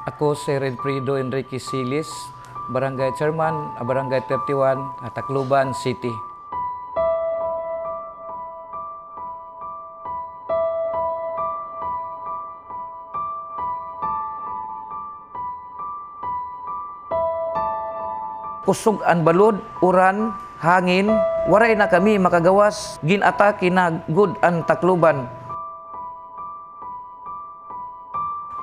Ako si Redfrido Enrique Silis, Barangay Chairman, Barangay 31, Tacloban City. Kusog ang balod, uran, hangin, waray na kami makagawas, ginatake na good ang Tacloban.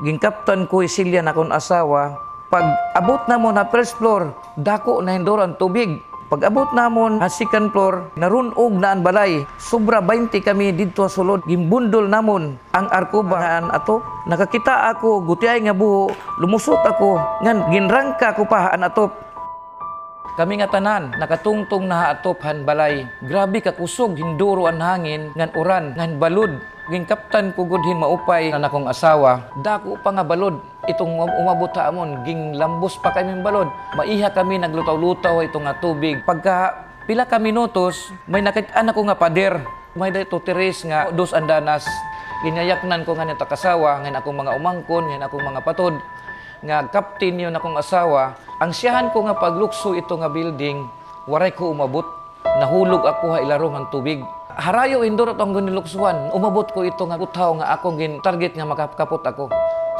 Ginkaptan ko isilya na akong asawa, pag abot na mo na first floor, dako na hindor ang tubig. Pag abot na mo na second floor, narunog na ang balay. Sobra 20 kami dito sulod, gimbundol namon ang arkubahan ato. Nakakita ako, gutiay nga buho, lumusot ako, ngan ginrangka ko pa ang atop. Kami nga tanan, nakatungtong na atophan balay. Grabe kakusog, hinduro ang hangin, ngan uran, ngan balod. Ginkaptan ko gudhin maupay na akong asawa. Dako pa nga balod, itong umabot amon, ging lambos pa kami balod. Maiha kami naglutaw-lutaw itong nga tubig. Pagka pila ka minutos, may nakitaan ako nga pader. May dito tiris nga dos andanas. Ginayaknan ko nga nito kasawa, ngayon akong mga umangkon, ngayon akong mga patod. Nga captain yun akong asawa. Ang siyahan ko nga paglukso ito nga building, waray ko umabot. Nahulog ako ha ilarong ang tubig. Harayo indor itong giniluksuan. Umabot ko ito nga utaw nga akong target nga makakapot ako.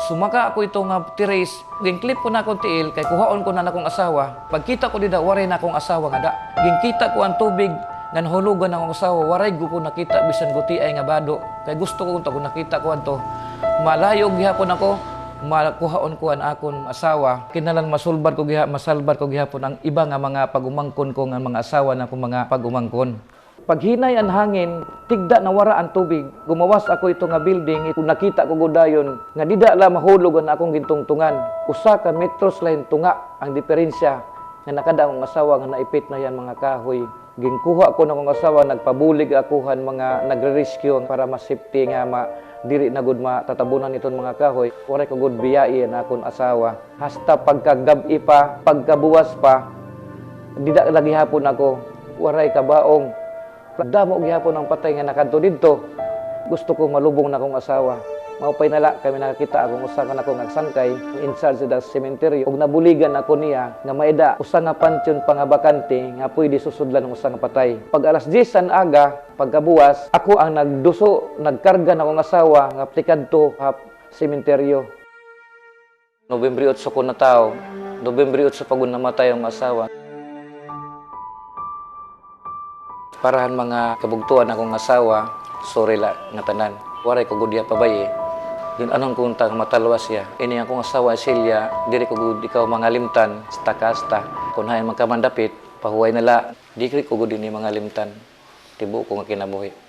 Sumaka ako ito nga tiris. Ginklip ko na akong tiil, kay kuhaon ko na akong asawa. Pagkita ko dida, waray na akong asawa nga da. Ginkita ko ang tubig, nga nahulugan akong asawa, waray ko nakita bisan guti ay nga bado. Kay gusto ko kung nakita ko anto. Malayo gihapon ako. Makuhaon ko ang akong asawa, kinalan masalbar ko gihapon ang iba nga mga pagumangkon ko nga mga asawa na akong mga pagumangkon. Paghinay ang hangin, tigda na wara ang tubig. Gumawas ako ito nga building, kung nakita ko gudayon, nga dida la mahulog ang akong gintungtungan. Usa ka metros lain tunga ang diferensya nga nakada akong asawa nga naipit na yan mga kahoy. Ginkuha ko na akong asawa, nagpabulig akuhan mga nagre-rescue para ma-safety nga diri na gud matatabunan itong mga kahoy. Waray ko gud biyai na akong asawa. Hasta pagkagabi pa, pagkabuwas pa, dida lagi hapon ako, waray kabaong. Damo gihapon ang patay nga nakanto didto. Gusto ko malubong na akong asawa. Maupay nala kami nakakita akong usa ka nako nagsangkay in charge sa cemetery ug nabuligan ako niya nga maeda usa nga pansyon pa nga bakante nga pwede susudlan ng usa nga patay. Pag alas 10 ang aga, pagkabuwas, ako ang nagduso, nagkarga na akong asawa nga aplikadto sa sementeryo. Nobyembre 8 ko na tao. Nobyembre 8 pagod namatay ang asawa. Parahan mga kabugtuan akong asawa, sorry la nga tanan. Waray ko gud pa baye. Yun anong kunta matalwas siya. Ini akong asawa Celia, diri ko gud ikaw mga limtan, kasta. Kung hay magkamandapit, pahuway nala, diri ko gud ini mga limtan. Tibo ko nga kinabuhi.